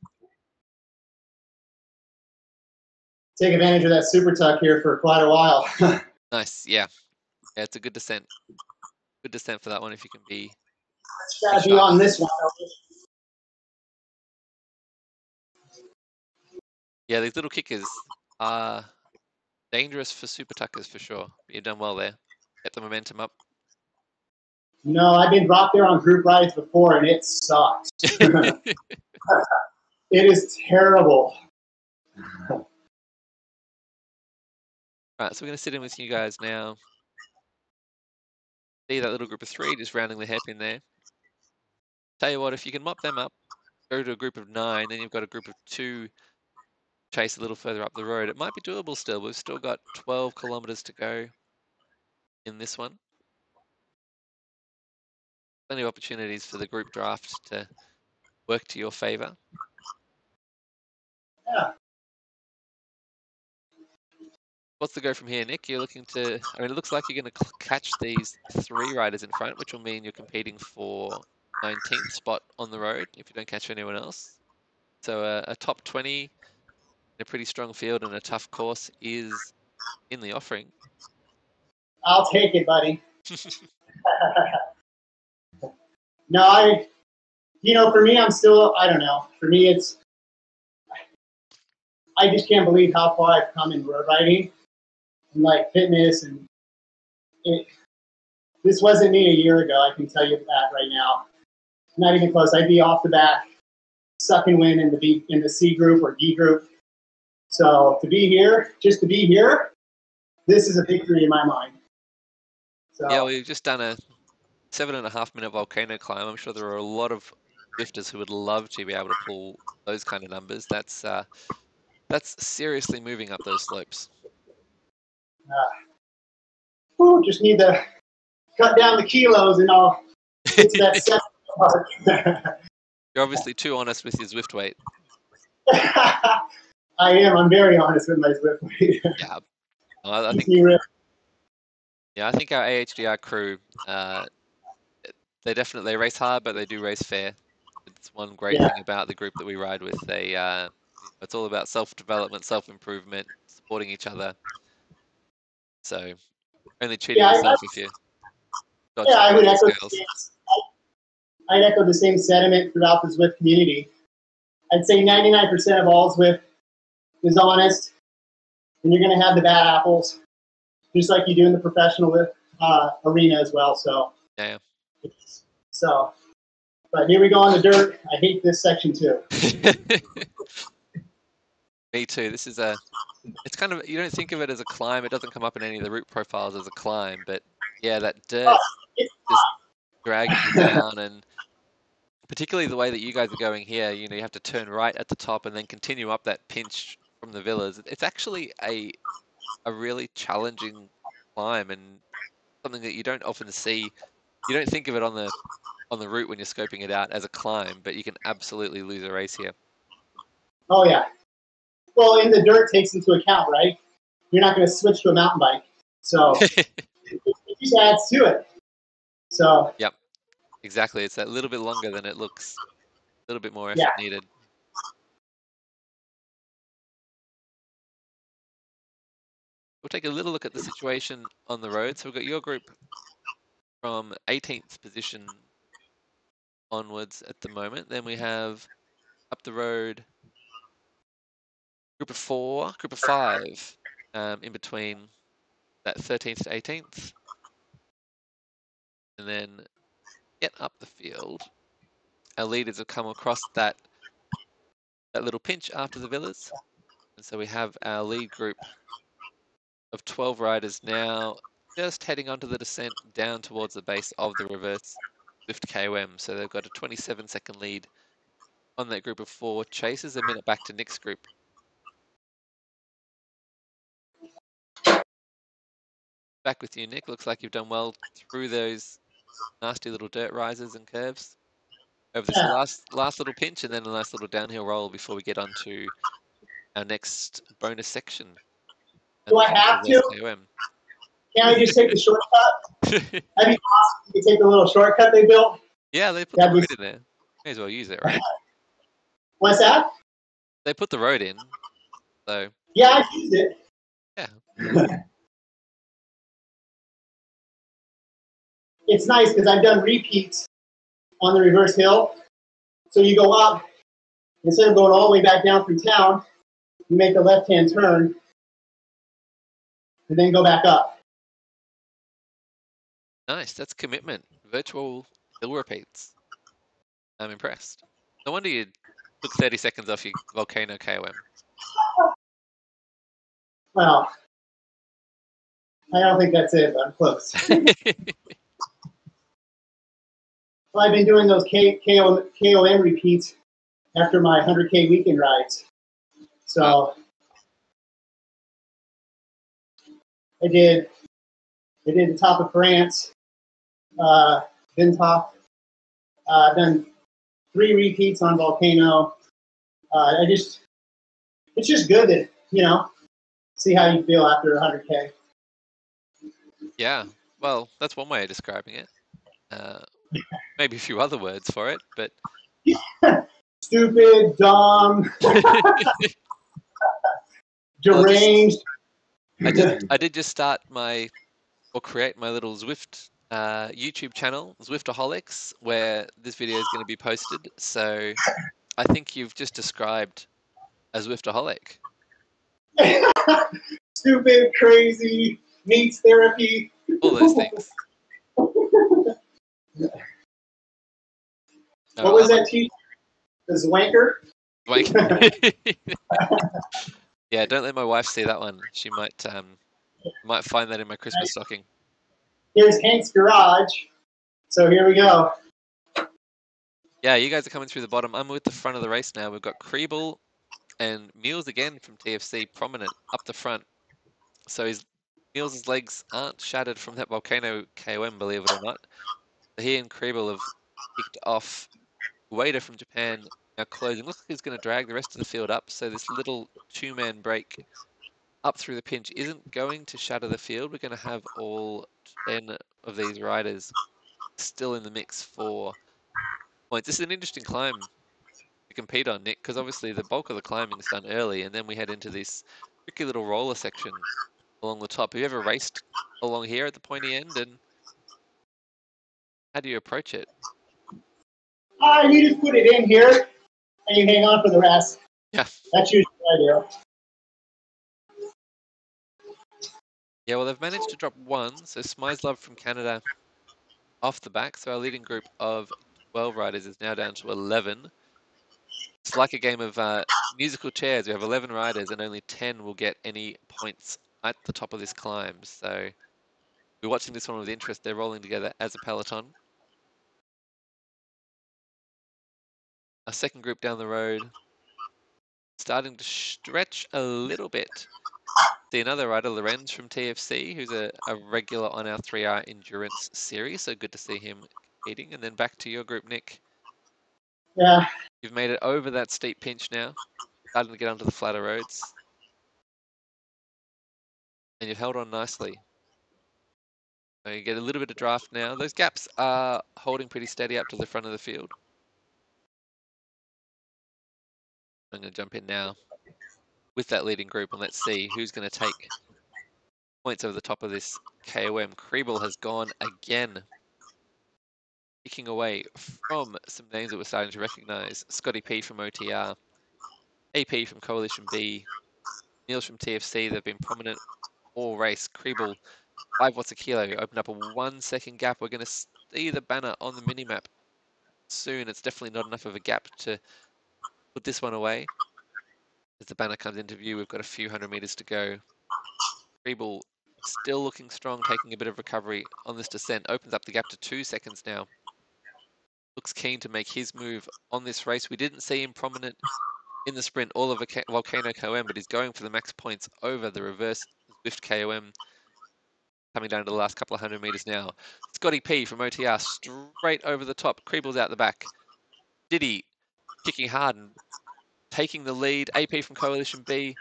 Take advantage of that super tuck here for quite a while. Nice, yeah. It's a good descent. Good descent for that one if you can be. Gotta be on this one. Yeah, these little kickers are dangerous for super tuckers for sure. You've done well there. Get the momentum up. No, I've been dropped there on group rides before, and it sucks. It is terrible. All right, so we're going to sit in with you guys now. See that little group of 3 just rounding the hairpin there. Tell you what, if you can mop them up, go to a group of 9, then you've got a group of 2 chase a little further up the road. It might be doable still. We've still got 12 kilometers to go in this one. Plenty of opportunities for the group draft to work to your favor. Yeah. What's the go from here, Nick? You're looking to, I mean, it looks like you're going to catch these 3 riders in front, which will mean you're competing for 19th spot on the road if you don't catch anyone else. So a top 20 in a pretty strong field and a tough course is in the offering. I'll take it, buddy. No, for me, I'm still, I don't know. For me, I just can't believe how far I've come in road riding and like fitness, and this wasn't me a year ago. I can tell you that right now. Not even close. I'd be off the back, sucking wind in the C group or D group. So to be here, just to be here, this is a victory in my mind. So, yeah, we've just done a 7.5-minute volcano climb. I'm sure there are a lot of lifters who would love to be able to pull those kind of numbers. That's seriously moving up those slopes. Just need to cut down the kilos and I'll get to that second part. You're obviously too honest with your Zwift weight. I am. I'm very honest with my Zwift weight. Yeah. I think our AHDR crew, they race hard, but they do race fair. It's one great thing about the group that we ride with. They It's all about self-development, self-improvement, supporting each other. So only cheating yourself if you dodge yeah, I somebody would on the echo. scales. I'd echo the same sentiment throughout the Zwift community. I'd say 99% of all Zwift is honest, and you're going to have the bad apples, just like you do in the professional arena as well. So, Yeah. So, but here we go on the dirt. I hate this section too. Me too. This is it's kind of, you don't think of it as a climb. It doesn't come up in any of the route profiles as a climb, but yeah, that dirt just drags you down, and particularly the way that you guys are going here, you have to turn right at the top and then continue up that pinch from the villas. It's actually a really challenging climb, and something that you don't often see. You don't think of it on the route when you're scoping it out as a climb, but you can absolutely lose a race here. Oh yeah. Well, and the dirt takes into account, right? You're not going to switch to a mountain bike, so it just adds to it. So. Yep, exactly. It's that little bit longer than it looks. A little bit more effort Yeah. needed. We'll take a little look at the situation on the road. So we've got your group from 18th position onwards at the moment. Then we have up the road group of 4, group of 5 in between that 13th to 18th. And then get up the field. Our leaders have come across that little pinch after the villas. And so we have our lead group of 12 riders now just heading onto the descent down towards the base of the reverse Zwift KOM. So they've got a 27-second lead on that group of 4 chasers. A minute back to Nick's group. Back with you, Nick. Looks like you've done well through those nasty little dirt rises and curves over this last little pinch, and then a nice little downhill roll before we get on to our next bonus section. Do I have to? KOM. Can't I just take the shortcut? That'd be awesome. You could take the little shortcut they built. Yeah, they put the road in there. May as well use it, right? What's that? They put the road in, so. Yeah, I used it. Yeah. It's nice because I've done repeats on the reverse hill. So you go up, instead of going all the way back down through town, you make a left-hand turn and then go back up. Nice, that's commitment. Virtual hill repeats. I'm impressed. No wonder you took 30 seconds off your volcano KOM. Well, I don't think that's it, but I'm close. Well, I've been doing those KOM repeats after my 100K weekend rides. So I did the top of France, then top, then 3 repeats on Volcano. It's just good to, see how you feel after 100K. Yeah, well, that's one way of describing it. Maybe a few other words for it, but. Stupid, dumb, deranged. I did just start create my little Zwift YouTube channel, Zwiftaholics, where this video is going to be posted. So I think you've just described a Zwiftaholic. Stupid, crazy, needs therapy. All those things. What was that teacher? The Zwanker? Zwanker. Yeah, don't let my wife see that one. She might find that in my Christmas stocking. Here's Hank's garage. So here we go. Yeah, you guys are coming through the bottom. I'm with the front of the race now. We've got Kriebel and Meals again from TFC prominent up the front. So Meals' legs aren't shattered from that volcano KOM, believe it or not. So he and Kriebel have kicked off. Wader from Japan now closing. Looks like he's going to drag the rest of the field up. So this little 2-man break up through the pinch isn't going to shatter the field. We're going to have all 10 of these riders still in the mix for points. This is an interesting climb, compete on, Nick, because obviously the bulk of the climbing is done early, and then we head into this tricky little roller section along the top. Have you ever raced along here at the pointy end, and how do you approach it? You just put it in here, and you hang on for the rest. Yeah. That's usually what I do. Yeah, well, they've managed to drop one. So Smize Love from Canada off the back. So our leading group of 12 riders is now down to 11. It's like a game of musical chairs. We have 11 riders and only 10 will get any points at the top of this climb. So we're watching this one with interest. They're rolling together as a peloton. Our second group down the road starting to stretch a little bit. See another rider, Lorenz from TFC, who's a regular on our 3R endurance series. So good to see him competing. And then back to your group, Nick. Yeah. You've made it over that steep pinch now, starting to get onto the flatter roads. And you've held on nicely. So you get a little bit of draft now. Those gaps are holding pretty steady up to the front of the field. I'm going to jump in now with that leading group and let's see who's going to take points over the top of this KOM. Kriebel has gone again, picking away from some names that we're starting to recognize. Scotty P from OTR, AP from Coalition B, Niels from TFC. They've been prominent all race. Kriebel, 5 watts a kilo, opened up a 1 second gap. We're going to see the banner on the minimap soon. It's definitely not enough of a gap to put this one away. As the banner comes into view, we've got a few hundred meters to go. Kriebel still looking strong, taking a bit of recovery on this descent. Opens up the gap to 2 seconds now. Looks keen to make his move on this race. We didn't see him prominent in the sprint all of Volcano KOM, but he's going for the max points over the reverse Zwift KOM. Coming down to the last couple of hundred meters now. Scotty P from OTR straight over the top. Kriebel's out the back. Diddy kicking hard and taking the lead. AP from Coalition B.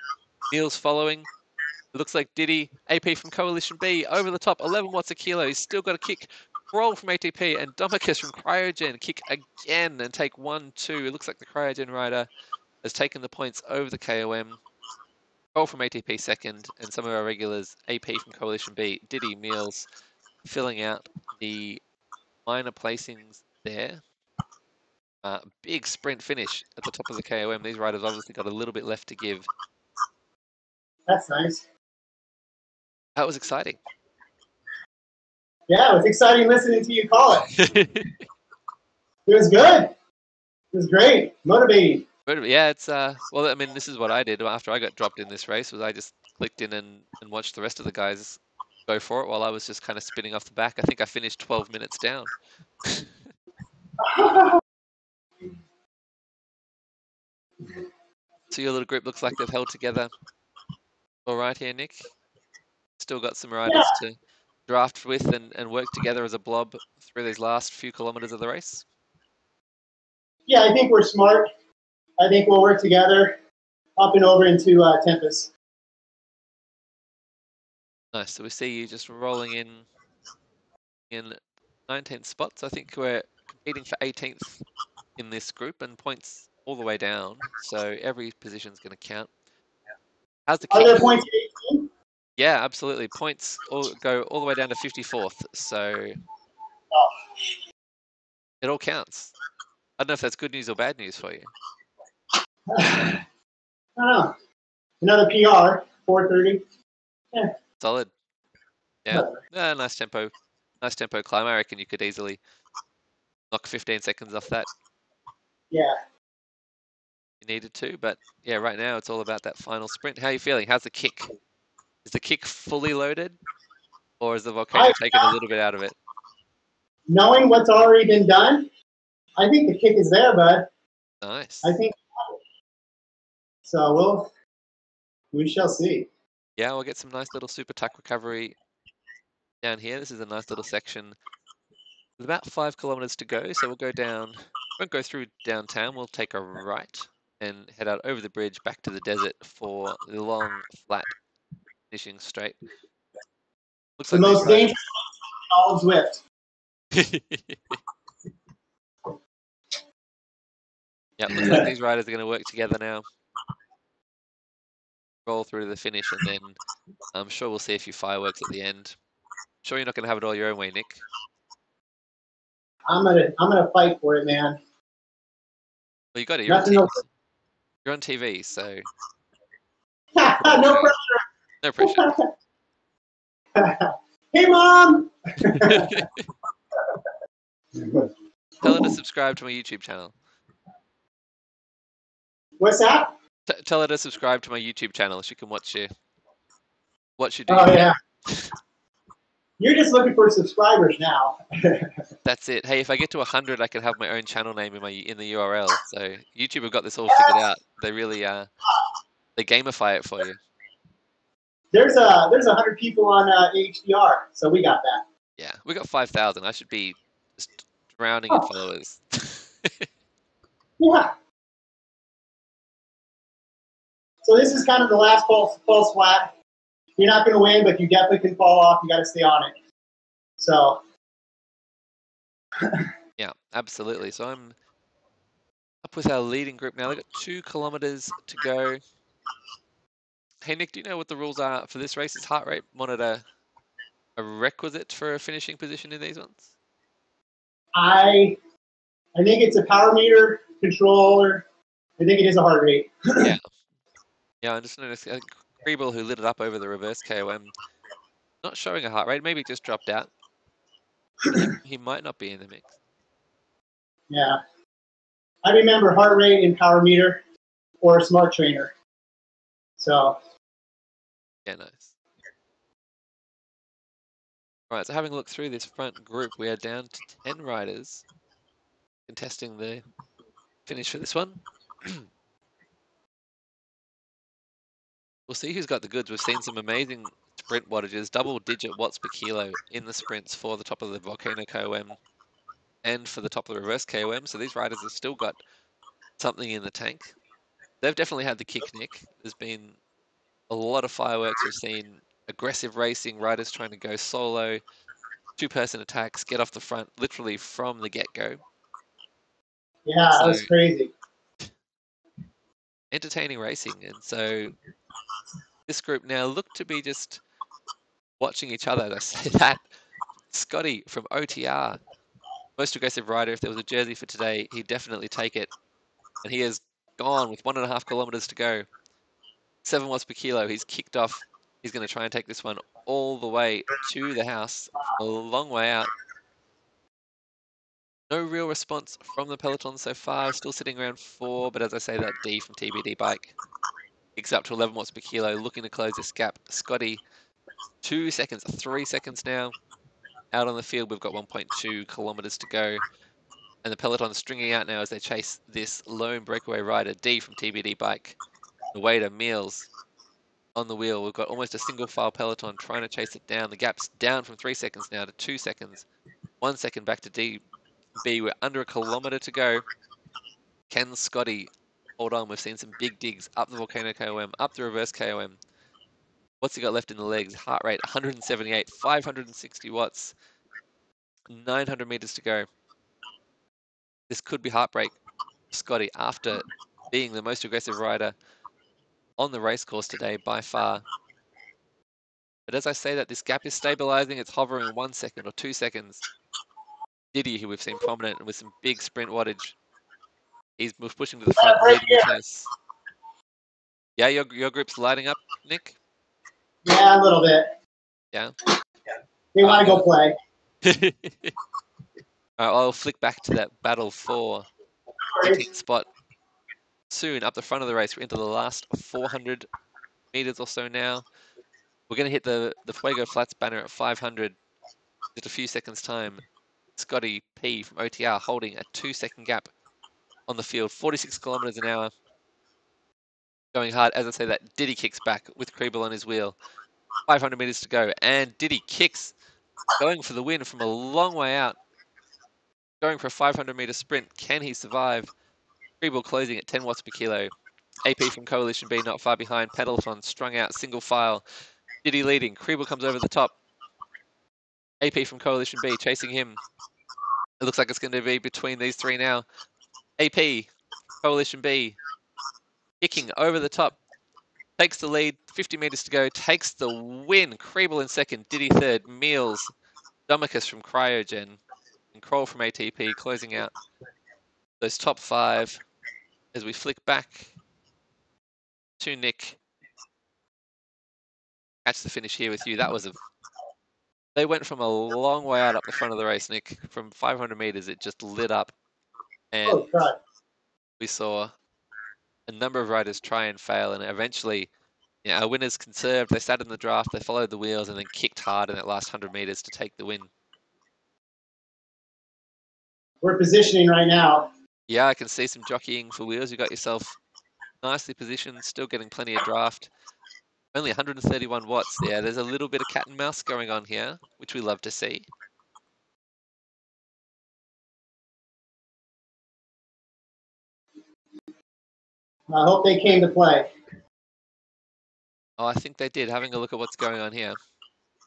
Niels following. It looks like Diddy, AP from Coalition B, over the top, 11 watts a kilo. He's still got a kick. Roll from ATP and Domicus from Cryogen kick again and take 1-2. It looks like the Cryogen rider has taken the points over the KOM. Roll from ATP second, and some of our regulars, AP from Coalition B, Diddy, Meals, filling out the minor placings there. Big sprint finish at the top of the KOM. These riders obviously got a little bit left to give. That's nice. That was exciting. Yeah, it was exciting listening to you call it. It was good. It was great. Motivating. Yeah, it's well, I mean, this is what I did after I got dropped in this race. Was I just clicked in and watched the rest of the guys go for it while I was just kind of spinning off the back. I think I finished 12 minutes down. So your little group looks like they've held together all right here, Nick. Still got some riders to draft with and work together as a blob through these last few kilometers of the race. Yeah, I think we're smart. I think we'll work together, hopping over into Tempest. Nice. So we see you just rolling in 19th spots. I think we're competing for 18th in this group and points all the way down. So every position's going to count. How's the kick? Are there points at 18? Yeah, absolutely. Points go all the way down to 54th. So it all counts. I don't know if that's good news or bad news for you. I don't know. Another PR, 4:30. Yeah. Solid. Yeah. Nice tempo. Nice tempo climb. I reckon you could easily knock 15 seconds off that. Yeah. You needed to, but yeah, right now it's all about that final sprint. How are you feeling? How's the kick? Is the kick fully loaded, or is the volcano taking a little bit out of it? Knowing what's already been done, I think the kick is there, bud. Nice. I think so. We shall see. Yeah, we'll get some nice little super tuck recovery down here. This is a nice little section with about 5 kilometers to go. So we'll go down, won't go through downtown. We'll take a right and head out over the bridge back to the desert for the long, flat finishing straight. Looks The like most dangerous in all of Zwift. Yeah, it looks like these riders are going to work together now. Roll through to the finish, and then I'm sure we'll see a few fireworks at the end. Sure, you're not going to have it all your own way, Nick. I'm gonna fight for it, man. Well, you got it. You're on TV, so no pressure. no pressure. Hey, Mom. Tell her to subscribe to my YouTube channel. What's that? Tell her to subscribe to my YouTube channel. She can watch you do. Oh yeah. You're just looking for subscribers now. That's it. Hey, if I get to 100, I can have my own channel name in the URL. So YouTube have got this all figured out. They really they gamify it for you. There's 100 people on HDR, so we got that. Yeah, we got 5,000. I should be just drowning in followers. Yeah. So this is kind of the last false flat. You're not going to win, but you definitely can fall off. You got to stay on it. So. Yeah, absolutely. So I'm up with our leading group now. They've got 2 kilometers to go. Hey, Nick, do you know what the rules are for this race? Is heart rate monitor a requisite for a finishing position in these ones? I think it's a power meter controller. I think it is a heart rate. Yeah. Yeah, I just noticed Kriebel, who lit it up over the reverse KOM, not showing a heart rate. Maybe just dropped out. He might not be in the mix. Yeah. I remember heart rate and power meter or a smart trainer. So. Yeah, nice. All right, so having a look through this front group, we are down to 10 riders contesting the finish for this one. We'll see who's got the goods. We've seen some amazing sprint wattages, double-digit watts per kilo in the sprints for the top of the Volcano KOM and for the top of the reverse KOM. So these riders have still got something in the tank. They've definitely had the kick, Nick. There's been a lot of fireworks. We've seen aggressive racing, riders trying to go solo, 2-person attacks, get off the front literally from the get-go. Yeah, that was crazy. Entertaining racing. And so this group now look to be just watching each other. I say that. Scotty from OTR, most aggressive rider. If there was a jersey for today, he'd definitely take it. And he has gone with 1.5 kilometers to go. 7 watts per kilo. He's kicked off. He's going to try and take this one all the way to the house from a long way out. No real response from the peloton so far. Still sitting around 4, but as I say, that D from TBD bike kicks up to 11 watts per kilo, looking to close this gap. Scotty, 2 seconds, 3 seconds now. Out on the field, we've got 1.2 kilometers to go. And the peloton stringing out now as they chase this lone breakaway rider, D from TBD bike. The waiter, Meals, on the wheel. We've got almost a single file peloton trying to chase it down. The gap's down from 3 seconds now to 2 seconds. 1 second back to DB. We're under a kilometer to go. Can Scotty hold on? We've seen some big digs up the Volcano KOM, up the reverse KOM. What's he got left in the legs? Heart rate 178, 560 watts, 900 meters to go. This could be heartbreak for Scotty after being the most aggressive rider on the race course today by far. But as I say that, this gap is stabilizing. It's hovering 1 second or 2 seconds. Diddy, who we've seen prominent and with some big sprint wattage, he's pushing to the front, leading the chase. Yeah, your group's lighting up, Nick? Yeah, a little bit. Yeah? They want to go play. All right, I'll flick back to that battle for 18th spot. Soon, up the front of the race, we're into the last 400 meters or so now. We're going to hit the Fuego Flats banner at 500. Just a few seconds' time. Scotty P from OTR holding a 2-second gap on the field, 46 kilometers an hour. Going hard. As I say that, Diddy kicks back with Kriebel on his wheel. 500 meters to go, and Diddy kicks, going for the win from a long way out. Going for a 500-meter sprint. Can he survive? Kriebel closing at 10 watts per kilo. AP from Coalition B not far behind. Peloton strung out, single file. Diddy leading. Kriebel comes over the top. AP from Coalition B chasing him. It looks like it's going to be between these three now. AP Coalition B, kicking over the top, takes the lead, 50 meters to go, takes the win. Kriebel in second, Diddy third, Meals, Domicus from Cryogen, and Kroll from ATP closing out those top 5 as we flick back to Nick. Catch the finish here with you. That was they went from a long way out up the front of the race, Nick. From 500 meters, it just lit up. And we saw a number of riders try and fail, and eventually, our winners conserved. They sat in the draft, they followed the wheels, and then kicked hard in that last 100 meters to take the win. We're positioning right now. Yeah, I can see some jockeying for wheels. You got yourself nicely positioned, still getting plenty of draft. Only 131 watts there. There's a little bit of cat and mouse going on here, which we love to see. I hope they came to play. Oh, I think they did. Having a look at what's going on here,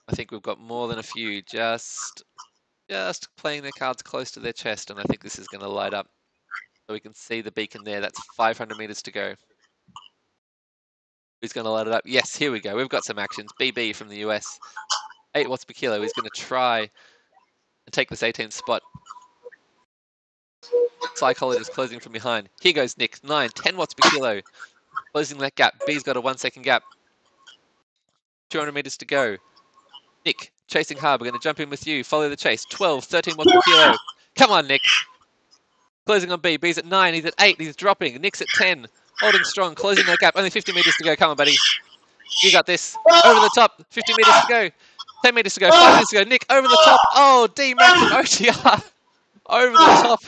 I think we've got more than a few just playing their cards close to their chest, and I think this is going to light up. So we can see the beacon there. That's 500 meters to go. Who's going to light it up? Yes, here we go. We've got some actions. BB from the US, 8 watts per kilo. He's going to try and take this 18th spot. Psychologist closing from behind. Here goes Nick, 9, 10 watts per kilo. Closing that gap. B's got a 1 second gap. 200 meters to go. Nick, chasing hard. We're going to jump in with you. Follow the chase. 12, 13 watts per kilo. Come on, Nick. Closing on B. B's at 9. He's at 8. He's dropping. Nick's at 10. Holding strong. Closing that gap. Only 50 meters to go. Come on, buddy. You got this. Over the top. 50 meters to go. 10 meters to go. 5 meters to go. Nick, over the top. Oh, D Mac from OTR. Over the top.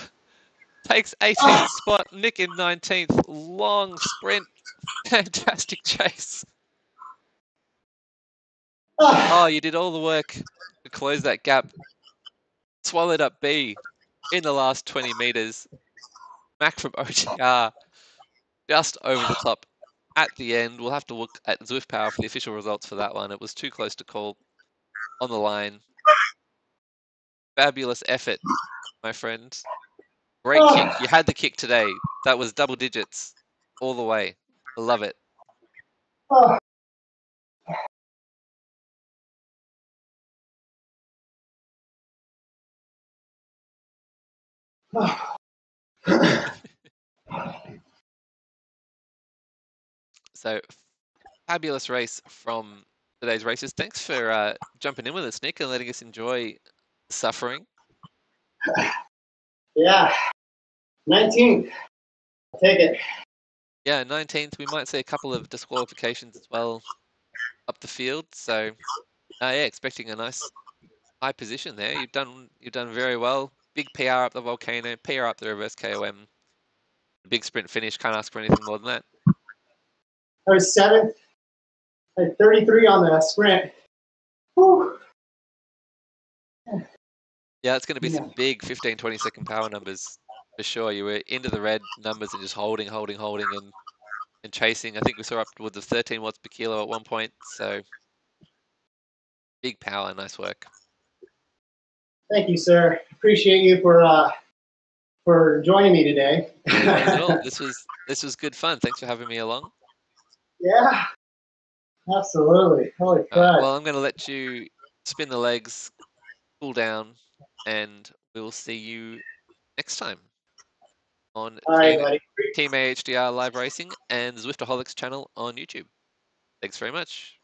Takes 18th spot. Nick in 19th. Long sprint. Fantastic chase. Oh, you did all the work to close that gap. Swallowed up B in the last 20 meters. Mac from OTR just over the top at the end. We'll have to look at Zwift Power for the official results for that one. It was too close to call on the line. Fabulous effort, my friend. Great kick. You had the kick today. That was double digits all the way. I love it. So, fabulous race from today's races. Thanks for jumping in with us, Nick, and letting us enjoy suffering. Yeah, 19th. I'll take it. Yeah, 19th. We might see a couple of disqualifications as well up the field. So, yeah, expecting a nice high position there. You've done very well. Big PR up the volcano, PR up the reverse KOM. Big sprint finish. Can't ask for anything more than that. I was 7th. I had 33 on the sprint. Whew. Yeah, it's going to be some big 15, 20 second power numbers for sure. You were into the red numbers and just holding and chasing. I think we saw upwards of 13 watts per kilo at one point. So big power, nice work. Thank you, sir. Appreciate you for joining me today. This was good fun. Thanks for having me along. Yeah, absolutely. Holy crap. Well, I'm going to let you spin the legs, cool down, and we'll see you next time on Team AHDR Live Racing and Zwiftaholics channel on YouTube. Thanks very much.